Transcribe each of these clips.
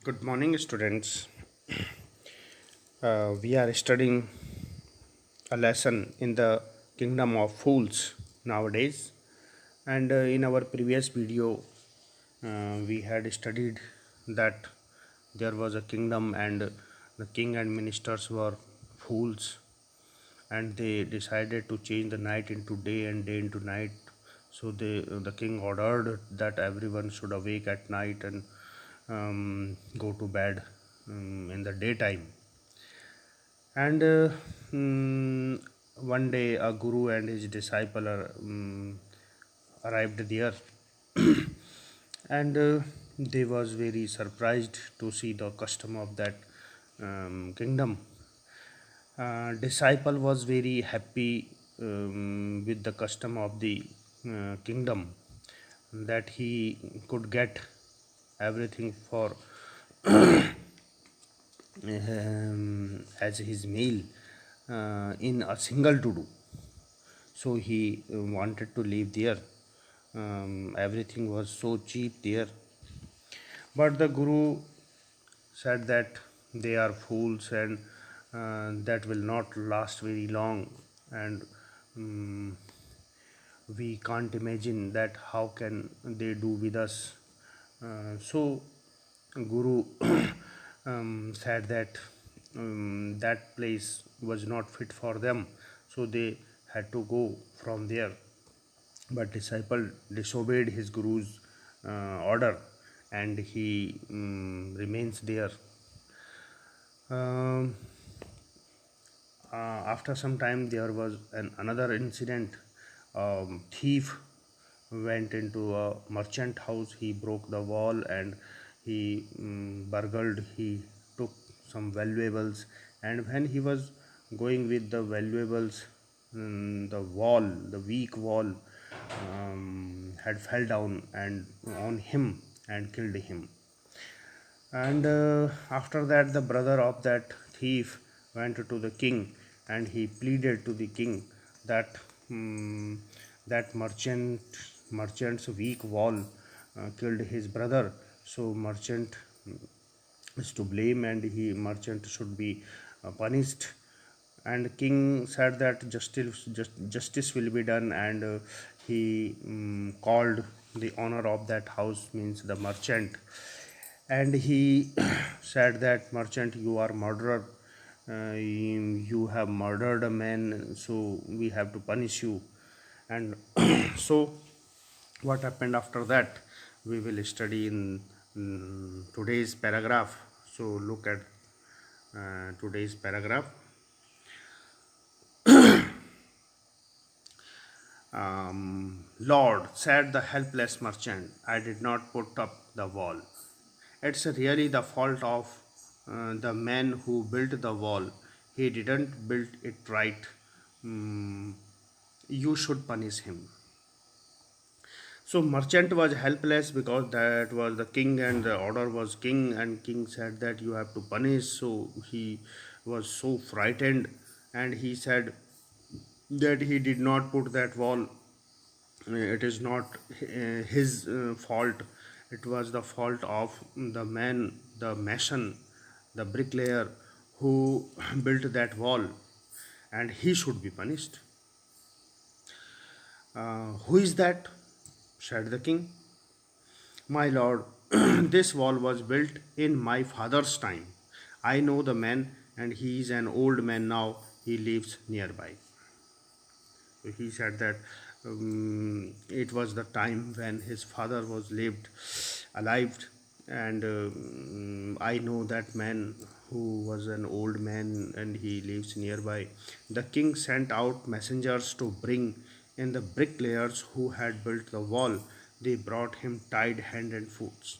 Good morning, students. We are studying a lesson in the kingdom of fools nowadays. And in our previous video, we had studied that there was a kingdom, and the king and ministers were fools, and they decided to change the night into day and day into night. So the king ordered that everyone should awake at night and go to bed in the daytime. And one day, a guru and his disciple arrived there, and they was very surprised to see the custom of that kingdom. Disciple was very happy with the custom of the kingdom, that he could get everything for as his meal in a single to do. So he wanted to live there. Everything was so cheap there. But the Guru said that they are fools, and that will not last very long. And um, we can't imagine that how can they do with us. So Guru said that that place was not fit for them, so they had to go from there. But disciple disobeyed his guru's order, and he remains there. Um, After some time, there was another incident. Thief went into a merchant house. He broke the wall, and he burgled. He took some valuables, and when he was going with the valuables, the wall, the weak wall, had fell down and on him and killed him. And after that, the brother of that thief went to the king, and he pleaded to the king that that merchant's weak wall killed his brother. So merchant is to blame, and he merchant should be punished. And king said that justice will be done, and he called the owner of that house, means the merchant, and he said that merchant, you are murderer. You have murdered a man, so we have to punish you. And so what happened after that, we will study in today's paragraph. So look at today's paragraph. Lord, said the helpless merchant, I did not put up the wall. It's really the fault of the man who built the wall. He didn't build it right. Mm, you should punish him. So merchant was helpless because that was the king, and the order was king, and king said that you have to punish. So he was so frightened, and he said that he did not put that wall. It is not his fault. It was the fault of the man, the mason, the bricklayer who built that wall, and he should be punished. Who is that? Said the king. My lord, this wall was built in my father's time. I know the man, and he is an old man now. He lives nearby. He said that it was the time when his father was lived alive, and I know that man who was an old man, and he lives nearby. The king sent out messengers to bring in the bricklayers who had built the wall. They brought him tied hand and foot.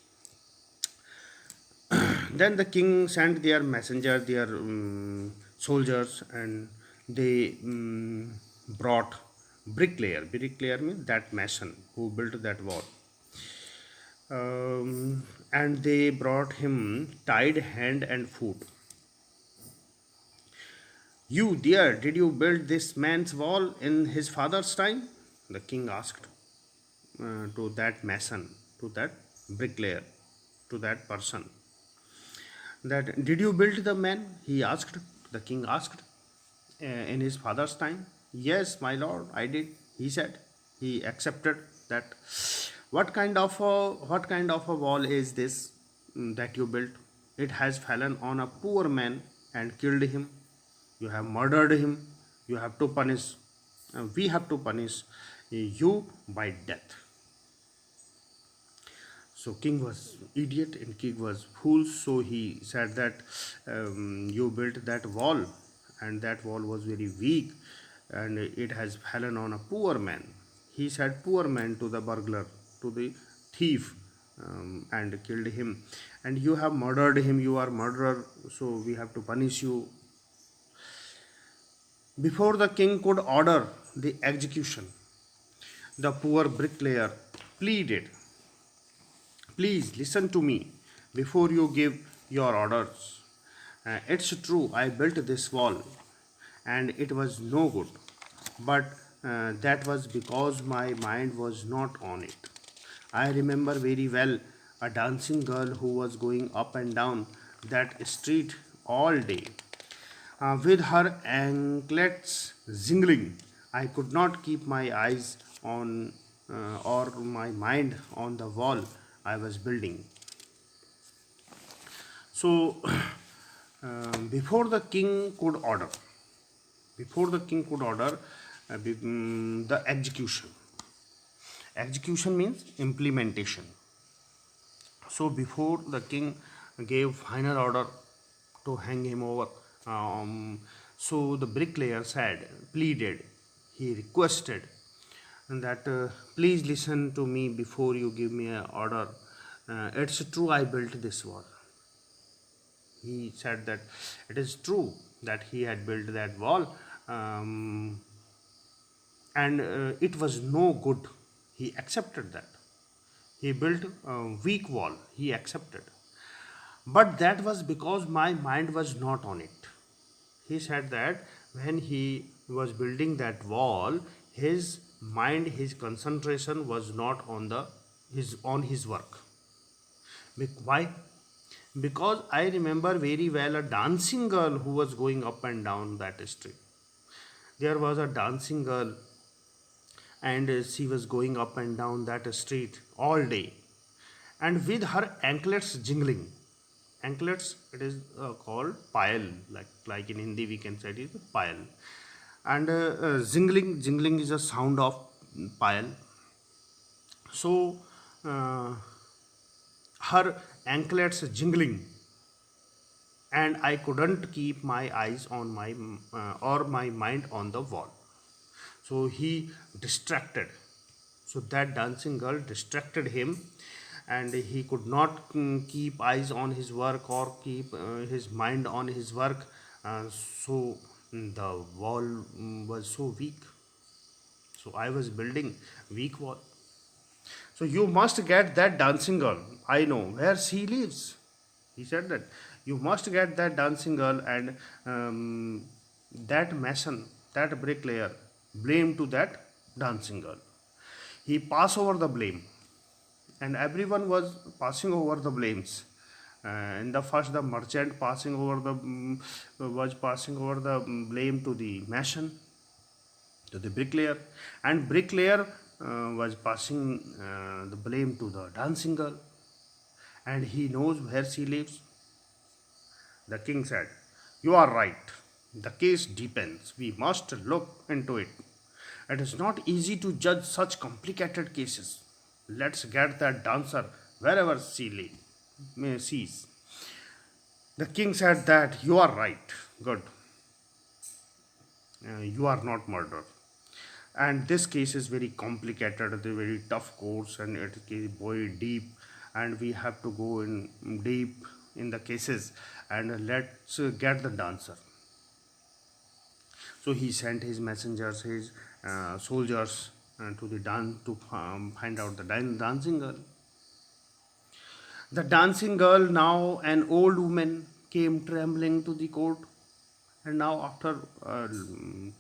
Then the king sent their messenger, their soldiers, and they brought bricklayer. Bricklayer means that mason who built that wall. And they brought him tied hand and foot. You, dear, did you build this man's wall in his father's time? The king asked to that mason, to that bricklayer, to that person. That, did you build the man? He asked. The king asked. In his father's time. Yes, my lord, I did. He said. He accepted that. What kind of a wall is this that you built? It has fallen on a poor man and killed him. You have murdered him. You have to punish. We have to punish you by death. So king was idiot and king was fool. So he said that you built that wall, and that wall was very weak, and it has fallen on a poor man. He said poor man to the burglar, to the thief, and killed him. And you have murdered him. You are murderer. So we have to punish you. Before the king could order the execution, the poor bricklayer pleaded, please listen to me before you give your orders. It's true, I built this wall and it was no good, but that was because my mind was not on it. I remember very well a dancing girl who was going up and down that street all day with her anklets jingling. I could not keep my eyes on or my mind on the wall I was building. So, before the king could order, before the king could order the execution. Execution means implementation. So, before the king gave final order to hang him over, so the bricklayer said, pleaded, he requested that please listen to me before you give me an order. It's true, I built this wall. He said that it is true that he had built that wall, um, and it was no good. He accepted that. He built a weak wall. He accepted. But that was because my mind was not on it. He said that when he was building that wall, his mind, his concentration was not on his work. Why? Because I remember very well a dancing girl who was going up and down that street. There was a dancing girl, and she was going up and down that street all day, and with her anklets jingling. Anklets, it is called payal, like in Hindi we can say it is payal. And jingling is a sound of payal. So uh, her anklets jingling, and I couldn't keep my eyes on my or my mind on the wall. So he distracted. So that dancing girl distracted him, and he could not keep eyes on his work or keep his mind on his work. So the wall was so weak. So I was building weak wall. So you must get that dancing girl. I know where she lives. He said that you must get that dancing girl, and that mason, that bricklayer, blame to that dancing girl. He passed over the blame, and everyone was passing over the blames. In the first, the merchant passing over the was passing over the blame to the mason, to the bricklayer, and bricklayer was passing the blame to the dancing girl, and he knows where she lives. The king said, you are right. The case deepens. We must look into it. It is not easy to judge such complicated cases. Let's get that dancer wherever she sees. The king said that you are right. Good. You are not murdered. And this case is very complicated, it's a very tough course, and it is very deep, and we have to go in deep in the cases, and let's get the dancer. So he sent his messengers, his soldiers, to the dance to find out the dancing girl. The dancing girl, now an old woman, came trembling to the court. And now, after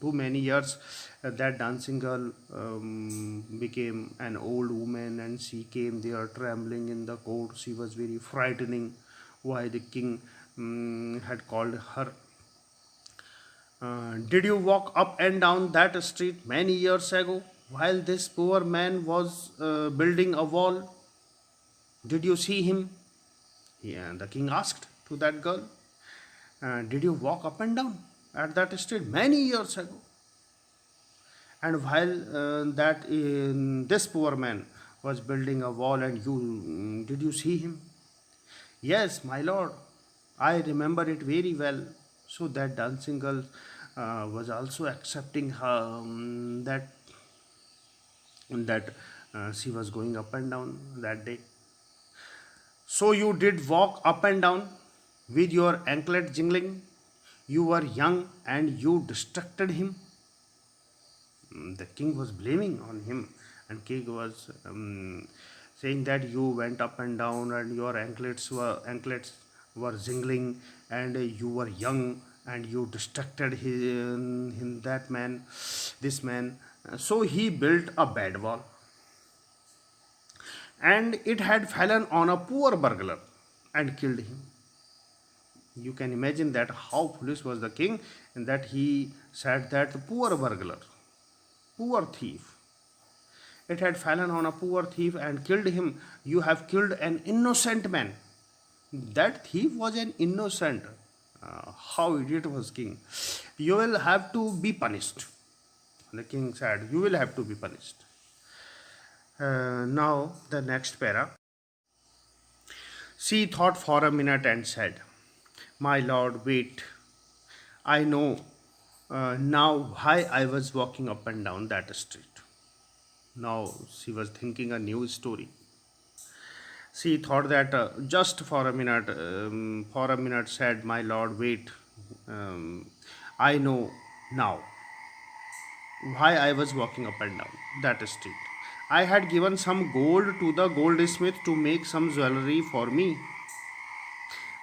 too many years, that dancing girl became an old woman, and she came there trembling in the court. She was very frightening. Why the king had called her. Did you walk up and down that street many years ago while this poor man was building a wall? Did you see him? Yeah, the king asked to that girl. Did you walk up and down at that street many years ago? And while this poor man was building a wall, and did you see him? Yes, my lord, I remember it very well. So that dancing girl was also accepting her, that she was going up and down that day. So you did walk up and down with your anklet jingling. You were young and you distracted him. The king was blaming on him, and king was saying that you went up and down and your anklets were jingling, and you were young and you distracted this man. So he built a bad wall, and it had fallen on a poor burglar and killed him. You can imagine that how foolish was the king, and that he said that poor burglar, poor thief, it had fallen on a poor thief and killed him. You have killed an innocent man. That thief was an innocent. How idiot was king. You will have to be punished. The king said, you will have to be punished. Now the next para. She thought for a minute and said, my lord, wait. I know now why I was walking up and down that street. Now she was thinking a new story. She thought that just for a minute said, my lord, wait. I know now why I was walking up and down that street. I had given some gold to the goldsmith to make some jewelry for me.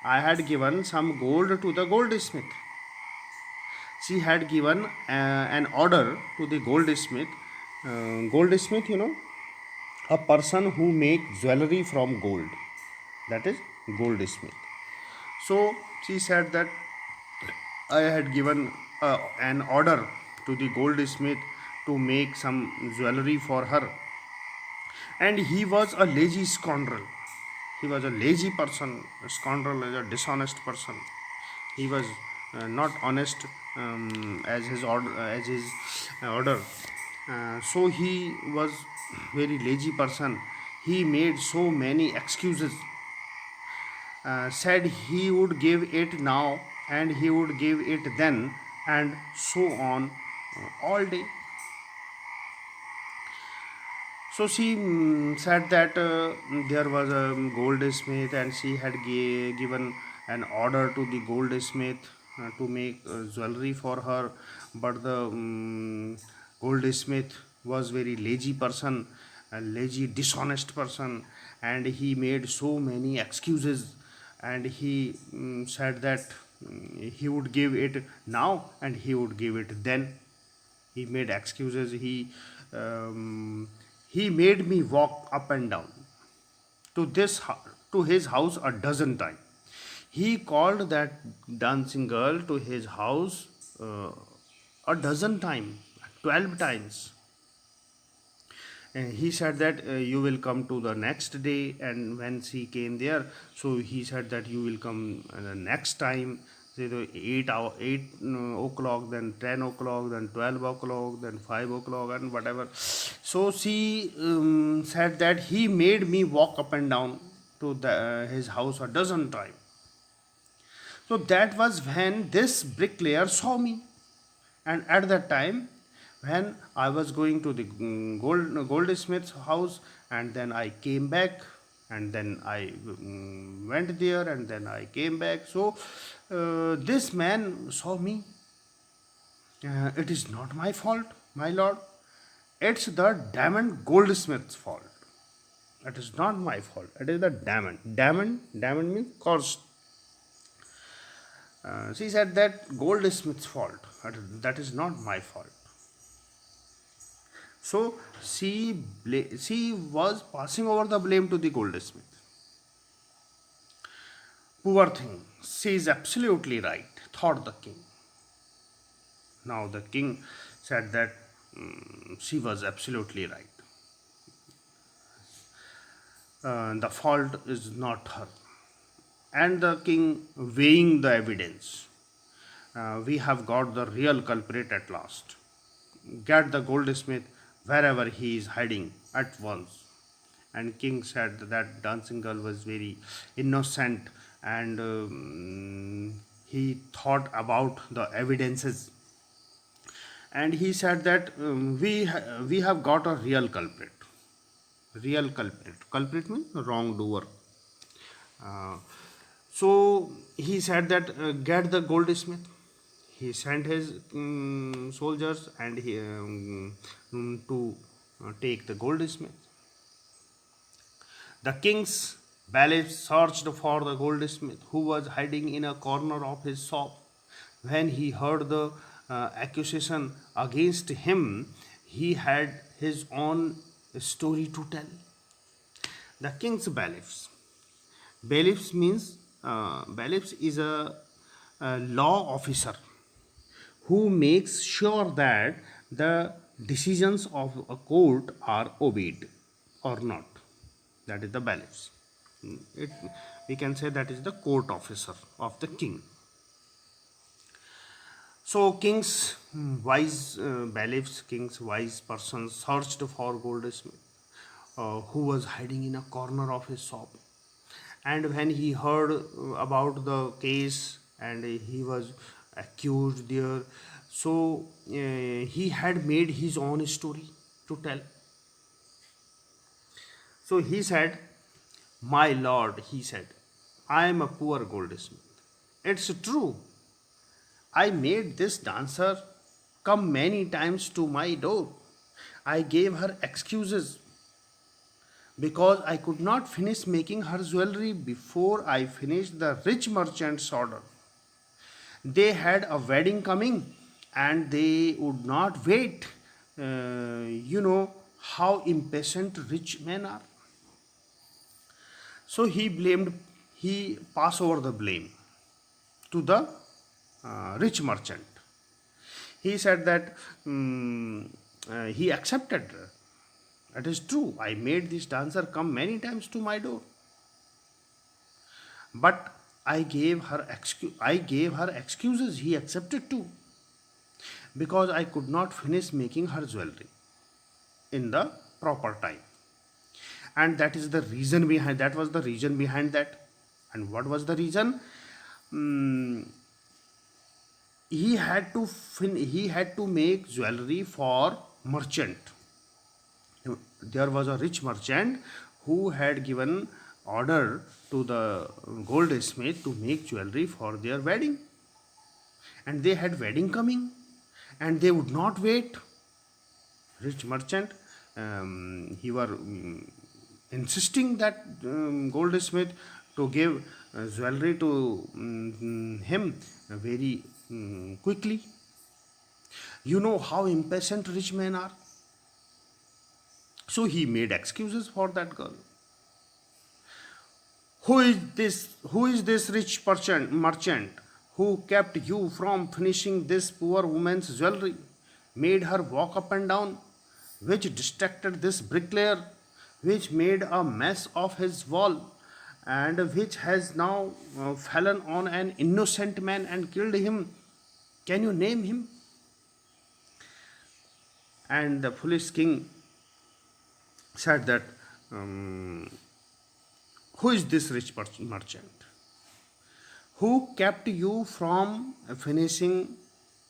I had given some gold to the goldsmith. She had given an order to the goldsmith. Goldsmith, a person who makes jewelry from gold. That is goldsmith. So she said that I had given an order to the goldsmith to make some jewelry for her. And he was a lazy scoundrel. He was a lazy person. A scoundrel is a dishonest person. He was not honest as his order. So he was very lazy person. He made so many excuses. Said he would give it now and he would give it then, and so on all day. So she said that there was a goldsmith, and she had given an order to the goldsmith to make jewelry for her, but the goldsmith was very lazy person, a lazy, dishonest person, and he made so many excuses, and he said that he would give it now and he would give it then. He made excuses. He made me walk up and down to his house a dozen times. He called that dancing girl to his house a dozen times, 12 times. And he said that you will come to the next day, and when she came there, so he said that you will come the next time, say the 8 o'clock, then 10 o'clock, then 12 o'clock, then 5 o'clock, and whatever. So she said that he made me walk up and down to his house a dozen times. So that was when this bricklayer saw me, and at that time, when I was going to the goldsmith's house, and then I came back, and then I went there, and then I came back. So this man saw me. It is not my fault, my lord. It's the diamond goldsmith's fault. It is not my fault. It is the diamond. Diamond means cursed. She said that goldsmith's fault. That is not my fault. So she was passing over the blame to the goldsmith. Poor thing, she is absolutely right, thought the king. Now the king said that she was absolutely right. The fault is not her. And the king weighing the evidence. We have got the real culprit at last. Get the goldsmith wherever he is hiding at once. And king said that dancing girl was very innocent, and he thought about the evidences, and he said that we have got a real culprit. Real culprit. Culprit means wrongdoer. Uh, so he said that get the goldsmith. He sent his soldiers and to take the goldsmith. The king's bailiff searched for the goldsmith, who was hiding in a corner of his shop. When he heard the accusation against him, he had his own story to tell. The king's bailiffs. Bailiffs means bailiffs is a law officer who makes sure that the decisions of a court are obeyed or not. That is the bailiffs. It, we can say that is the court officer of the king. So king's wise bailiffs, king's wise person searched for goldsmith, who was hiding in a corner of his shop. And when he heard about the case and he was accused there, so he had made his own story to tell. So he said, "My lord," he said, "I am a poor goldsmith. It's true. I made this dancer come many times to my door. I gave her excuses because I could not finish making her jewelry before I finished the rich merchant's order. They had a wedding coming and they would not wait. You know how impatient rich men are." So he passed over the blame to the rich merchant. He said that he accepted. It is true, I made this dancer come many times to my door. But I gave her excuses. He accepted too, because I could not finish making her jewelry in the proper time. And that is the reason behind that was the reason behind that. And what was the reason? Mm, he had to make jewelry for merchant. There was a rich merchant who had given order to the goldsmith to make jewelry for their wedding, and they had wedding coming and they would not wait. Rich merchant, he were insisting that goldsmith to give jewelry to him very quickly. You know how impatient rich men are. So he made excuses for that girl. Who is this rich merchant who kept you from finishing this poor woman's jewelry, made her walk up and down, which distracted this bricklayer, which made a mess of his wall, and which has now fallen on an innocent man and killed him? Can you name him? And the foolish king said that, who is this rich merchant who kept you from finishing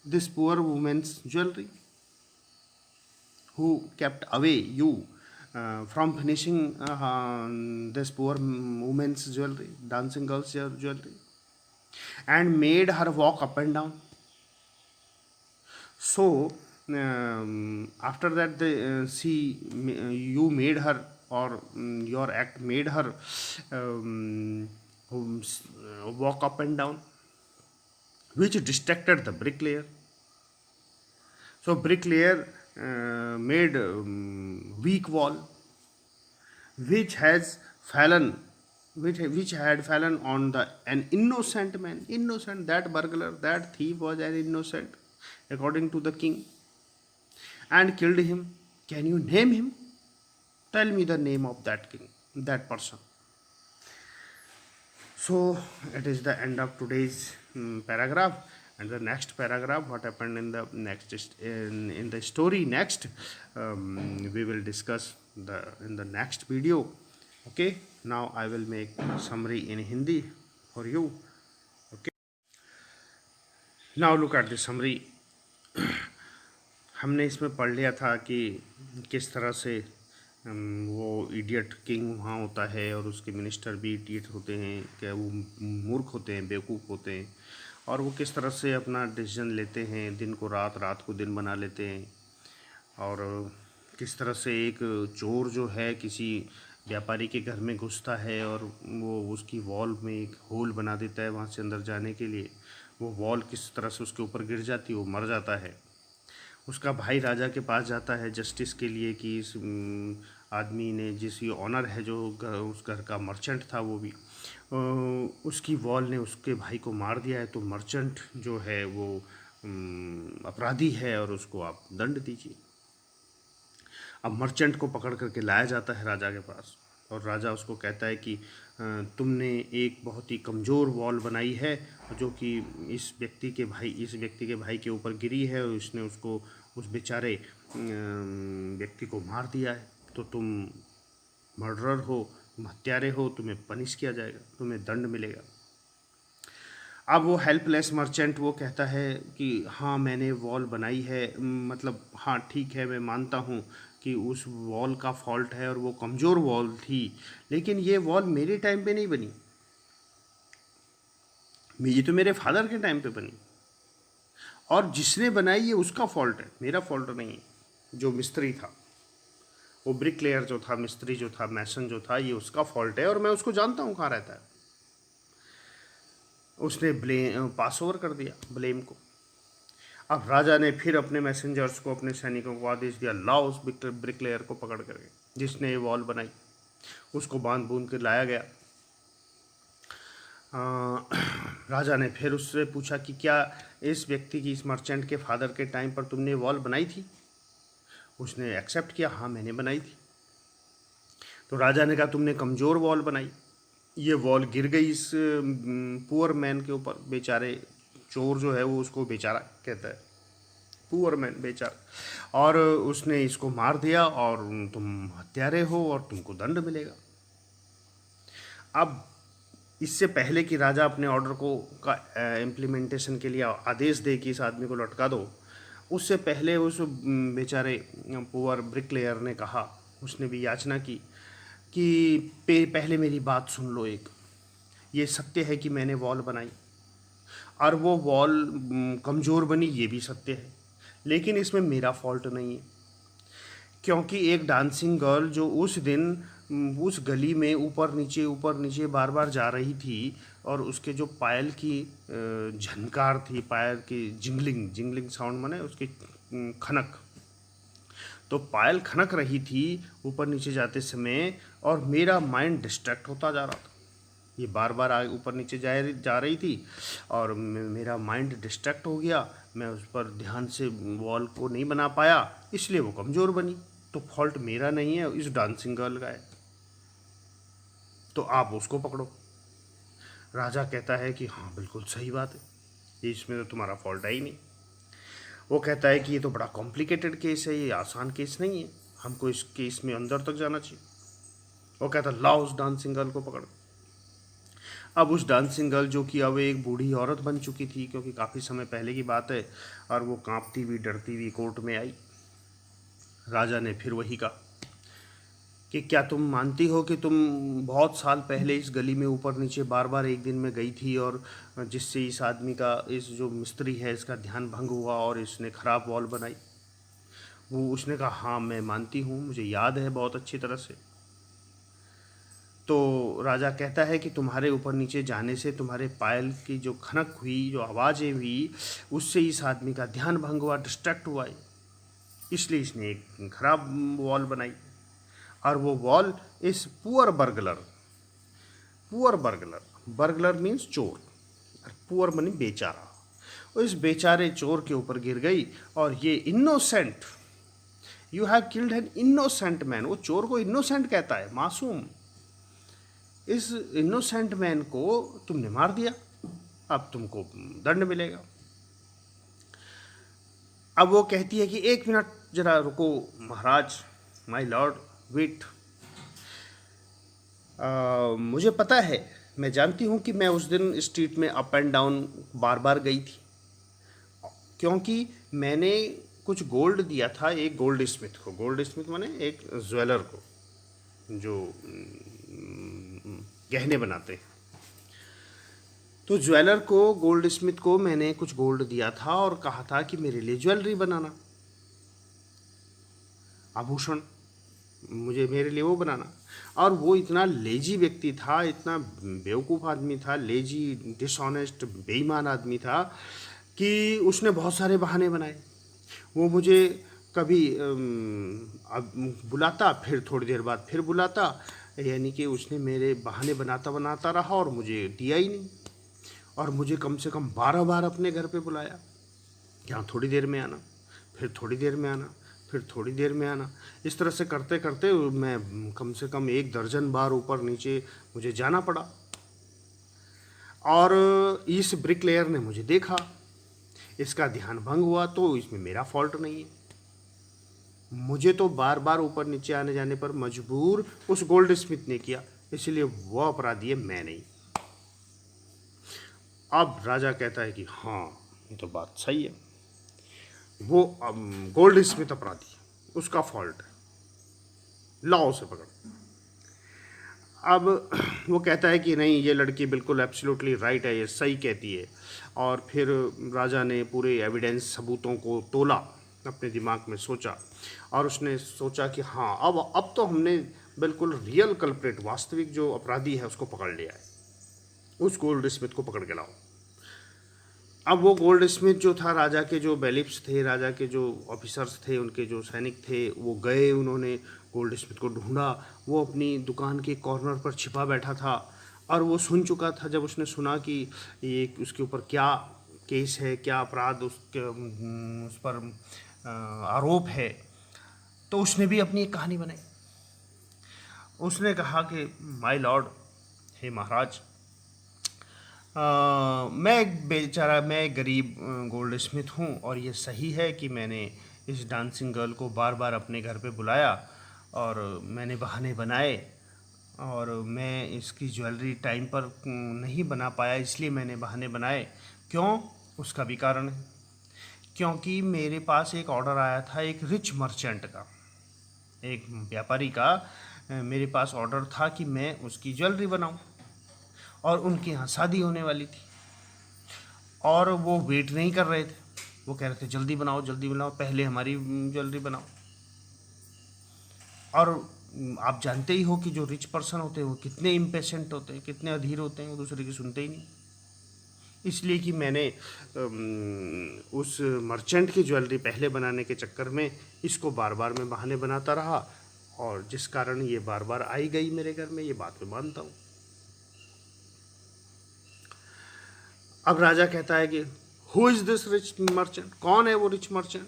this poor woman's jewelry, who kept away you from finishing this poor woman's jewelry, dancing girl's jewelry, and made her walk up and down? So after that, you made her, or your act made her walk up and down, which distracted the bricklayer. So bricklayer made weak wall, which has fallen which had fallen on an innocent man. Innocent, that burglar, that thief was an innocent, according to the king, and killed him. Can you name him? Tell me the name of that king, that person. So it is the end of today's paragraph. And the next paragraph, what happened in the next in the story next, we will discuss in the next video. Okay, now I will make summary in Hindi for you. Okay, now look at the summary. हमने इसमें पढ़ लिया था कि किस तरह से वो इडियट किंग वहाँ होता है और उसके मिनिस्टर भी इडियट होते हैं, क्या वो मूर्ख होते हैं, बेवकूफ़ होते हैं, और वो किस तरह से अपना डिसीजन लेते हैं, दिन को रात, रात को दिन बना लेते हैं, और किस तरह से एक चोर जो है किसी व्यापारी के घर में घुसता है और वो उसकी वॉल में एक होल बना देता है वहाँ से अंदर जाने के लिए। वो वॉल किस तरह से उसके ऊपर गिर जाती है, वो मर जाता है। उसका भाई राजा के पास जाता है जस्टिस के लिए कि इस आदमी ने, जिस ये ऑनर है जो उस घर का मर्चेंट था, वो भी उसकी वॉल ने उसके भाई को मार दिया है, तो मर्चेंट जो है वो अपराधी है और उसको आप दंड दीजिए। अब मर्चेंट को पकड़ करके लाया जाता है राजा के पास, और राजा उसको कहता है कि तुमने एक बहुत ही कमज़ोर वॉल बनाई है जो कि इस व्यक्ति के भाई के ऊपर गिरी है, और उसने उसको, उस बेचारे व्यक्ति को मार दिया है, तो तुम मर्डरर हो, तुम हत्यारे हो, तुम्हें पनिश किया जाएगा, तुम्हें दंड मिलेगा। अब वो हेल्पलेस मर्चेंट वो कहता है कि हाँ मैंने वॉल बनाई है, मतलब हाँ ठीक है, मैं मानता हूँ कि उस वॉल का फॉल्ट है और वो कमज़ोर वॉल थी, लेकिन ये वॉल मेरे टाइम पे नहीं बनी, ये तो मेरे फादर के टाइम पे बनी, और जिसने बनाई ये उसका फॉल्ट है, मेरा फॉल्ट नहीं है। जो मिस्त्री था, वो ब्रिकलेयर जो था, मिस्त्री जो था, मैसन जो था, ये उसका फॉल्ट है और मैं उसको जानता हूँ कहाँ रहता है। उसने पास ओवर कर दिया ब्लेम को। अब राजा ने फिर अपने मैसेंजर्स को, अपने सैनिकों को आदेश दिया, लाओ उस ब्रिकलेयर को पकड़ करके, जिसने ये वॉल बनाई। उसको बांध बूंद के लाया गया। राजा ने फिर उससे पूछा कि क्या इस व्यक्ति की, इस मर्चेंट के फादर के टाइम पर तुमने वॉल बनाई थी? उसने एक्सेप्ट किया, हाँ मैंने बनाई थी। तो राजा ने कहा तुमने कमज़ोर वॉल बनाई, ये वॉल गिर गई इस पुअर मैन के ऊपर। बेचारे चोर जो है वो उसको बेचारा कहता है, पुअर मैन, बेचारा, और उसने इसको मार दिया और तुम हत्यारे हो और तुमको दंड मिलेगा। अब इससे पहले कि राजा अपने ऑर्डर को का इम्प्लीमेंटेशन के लिए आदेश दे कि इस आदमी को लटका दो, उससे पहले उस बेचारे पुअर ब्रिकलेयर ने कहा, उसने भी याचना की कि पहले मेरी बात सुन लो। एक ये सत्य है कि मैंने वॉल बनाई और वो वॉल कमज़ोर बनी, ये भी सत्य है, लेकिन इसमें मेरा फॉल्ट नहीं है, क्योंकि एक डांसिंग गर्ल जो उस दिन उस गली में ऊपर नीचे बार बार जा रही थी और उसके जो पायल की झनकार थी, पायल की जिंगलिंग साउंड, माने उसकी खनक, तो पायल खनक रही थी ऊपर नीचे जाते समय, और मेरा माइंड डिस्ट्रैक्ट होता जा रहा था। ये बार बार ऊपर नीचे जा रही थी और मेरा माइंड डिस्ट्रैक्ट हो गया, मैं उस पर ध्यान से वॉल को नहीं बना पाया, इसलिए वो कमज़ोर बनी। तो फॉल्ट मेरा नहीं है, इस डांसिंग गर्ल का है, तो आप उसको पकड़ो। राजा कहता है कि हाँ बिल्कुल सही बात है, इसमें तो तुम्हारा फॉल्ट है ही नहीं। वो कहता है कि ये तो बड़ा कॉम्प्लिकेटेड केस है, ये आसान केस नहीं है, हमको इस केस में अंदर तक जाना चाहिए। वो कहता है लाओ उस डांसिंग गर्ल को पकड़। अब उस डांसिंग गर्ल, जो कि अब एक बूढ़ी औरत बन चुकी थी, क्योंकि काफ़ी समय पहले की बात है, और वो कांपती हुई डरती हुई कोर्ट में आई। राजा ने फिर वही कहा कि क्या तुम मानती हो कि तुम बहुत साल पहले इस गली में ऊपर नीचे बार बार एक दिन में गई थी, और जिससे इस आदमी का, इस जो मिस्त्री है, इसका ध्यान भंग हुआ और इसने ख़राब वॉल बनाई? वो उसने कहा हाँ मैं मानती हूँ, मुझे याद है बहुत अच्छी तरह से। तो राजा कहता है कि तुम्हारे ऊपर नीचे जाने से तुम्हारे पायल की जो खनक हुई, जो आवाज़ें हुई, उससे इस आदमी का ध्यान भंग हुआ, डिस्ट्रैक्ट हुआ, इसलिए इसने एक ख़राब वॉल बनाई। और वो वॉल इस poor burglar, poor burglar, burglar means चोर, पुअर मनी बेचारा, और इस बेचारे चोर के ऊपर गिर गई। और ये innocent, you have killed an innocent man, वो चोर को इनोसेंट कहता है, मासूम, इस इनोसेंट मैन को तुमने मार दिया, अब तुमको दंड मिलेगा। अब वो कहती है कि 1 मिनट जरा रुको महाराज, माय लॉर्ड वेट, मुझे पता है, मैं जानती हूँ कि मैं उस दिन स्ट्रीट में अप एंड डाउन बार बार गई थी, क्योंकि मैंने कुछ गोल्ड दिया था एक गोल्ड स्मिथ को, गोल्ड स्मिथ माने एक ज्वेलर को जो गहने बनाते हैं। तो ज्वेलर को, गोल्ड स्मिथ को मैंने कुछ गोल्ड दिया था और कहा था कि मेरे लिए ज्वेलरी बनाना, आभूषण मुझे मेरे लिए वो बनाना। और वो इतना लेजी व्यक्ति था, इतना बेवकूफ़ आदमी था, लेजी, डिसऑनेस्ट, बेईमान आदमी था कि उसने बहुत सारे बहाने बनाए। वो मुझे कभी बुलाता, फिर थोड़ी देर बाद फिर बुलाता, यानी कि उसने मेरे बहाने बनाता बनाता रहा और मुझे दिया ही नहीं। और मुझे कम से कम 12 बार अपने घर पे बुलाया, यहाँ थोड़ी देर में आना, फिर थोड़ी देर में आना, फिर थोड़ी देर में आना। इस तरह से करते करते मैं कम से कम 1 दर्जन बार ऊपर नीचे मुझे जाना पड़ा। और इस ब्रिकलेयर ने मुझे देखा, इसका ध्यान भंग हुआ, तो इसमें मेरा फॉल्ट नहीं है। मुझे तो बार बार ऊपर नीचे आने जाने पर मजबूर उस गोल्ड स्मिथ ने किया, इसलिए वो अपराधी है, मैं नहीं। अब राजा कहता है कि हाँ, ये तो बात सही है, वो गोल्ड स्मिथ अपराधी है, उसका फॉल्ट है, लाओ उसे पकड़। अब वो कहता है कि नहीं, ये लड़की बिल्कुल एब्सोल्युटली राइट है, ये सही कहती है। और फिर राजा ने पूरे एविडेंस, सबूतों को तोला, अपने दिमाग में सोचा, और उसने सोचा कि हाँ, अब तो हमने बिल्कुल रियल कल्प्रेट, वास्तविक जो अपराधी है उसको पकड़ लिया है, उस गोल्ड स्मिथ को पकड़ के लाओ। अब वो गोल्ड स्मिथ जो था, राजा के जो बेलिफ्स थे, राजा के जो ऑफिसर्स थे, उनके जो सैनिक थे, वो गए, उन्होंने गोल्ड स्मिथ को ढूंढा। वो अपनी दुकान के कॉर्नर पर छिपा बैठा था और वो सुन चुका था, जब उसने सुना कि ये उसके ऊपर क्या केस है, क्या अपराध उसके उस पर आरोप है, तो उसने भी अपनी एक कहानी बनाई। उसने कहा कि माय लॉर्ड, हे महाराज, मैं एक बेचारा, मैं एक गरीब गोल्ड स्मिथ हूँ, और ये सही है कि मैंने इस डांसिंग गर्ल को बार बार अपने घर पे बुलाया और मैंने बहाने बनाए, और मैं इसकी ज्वेलरी टाइम पर नहीं बना पाया, इसलिए मैंने बहाने बनाए। क्यों? उसका भी कारण है, क्योंकि मेरे पास एक ऑर्डर आया था एक रिच मर्चेंट का, एक व्यापारी का मेरे पास ऑर्डर था कि मैं उसकी ज्वेलरी बनाऊं, और उनके यहाँ शादी होने वाली थी, और वो वेट नहीं कर रहे थे, वो कह रहे थे जल्दी बनाओ जल्दी बनाओ, पहले हमारी ज्वेलरी बनाओ। और आप जानते ही हो कि जो रिच पर्सन होते हैं वो कितने इम्पेशेंट होते हैं, कितने अधीर होते हैं, वो दूसरे की सुनते ही नहीं। इसलिए कि मैंने उस मर्चेंट की ज्वेलरी पहले बनाने के चक्कर में इसको बार बार मैं बहाने बनाता रहा, और जिस कारण ये बार बार आई गई मेरे घर में, ये बात मैं मानता हूँ। अब राजा कहता है कि who is this rich merchant, कौन है वो रिच मर्चेंट?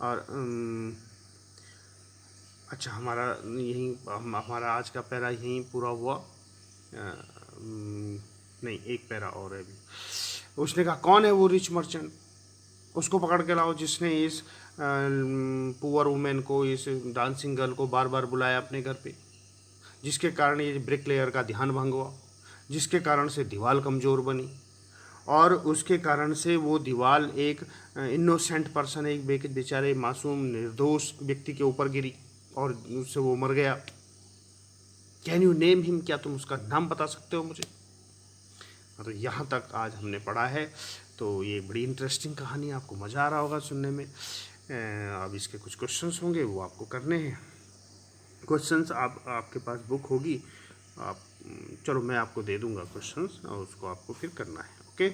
और अच्छा, हमारा आज का पैरा यहीं पूरा हुआ। नहीं, एक पैरा और है अभी। उसने कहा कौन है वो रिच मर्चेंट, उसको पकड़ के लाओ जिसने इस पुअर वुमेन को, इस डांसिंग गर्ल को बार बार बुलाया अपने घर पे, जिसके कारण ये ब्रिकलेयर का ध्यान भंग हुआ, जिसके कारण से दीवार कमज़ोर बनी, और उसके कारण से वो दीवार एक इनोसेंट पर्सन, एक बेचारे मासूम निर्दोष व्यक्ति के ऊपर गिरी और उससे वो मर गया। कैन यू नेम हिम, क्या तुम उसका नाम बता सकते हो मुझे? तो यहाँ तक आज हमने पढ़ा है। तो ये बड़ी इंटरेस्टिंग कहानी, आपको मज़ा आ रहा होगा सुनने में। अब इसके कुछ क्वेश्चंस होंगे, वो आपको करने हैं। क्वेश्चंस आपके पास बुक होगी, आप चलो मैं आपको दे दूँगा क्वेश्चंस, और उसको आपको फिर करना है। ओके।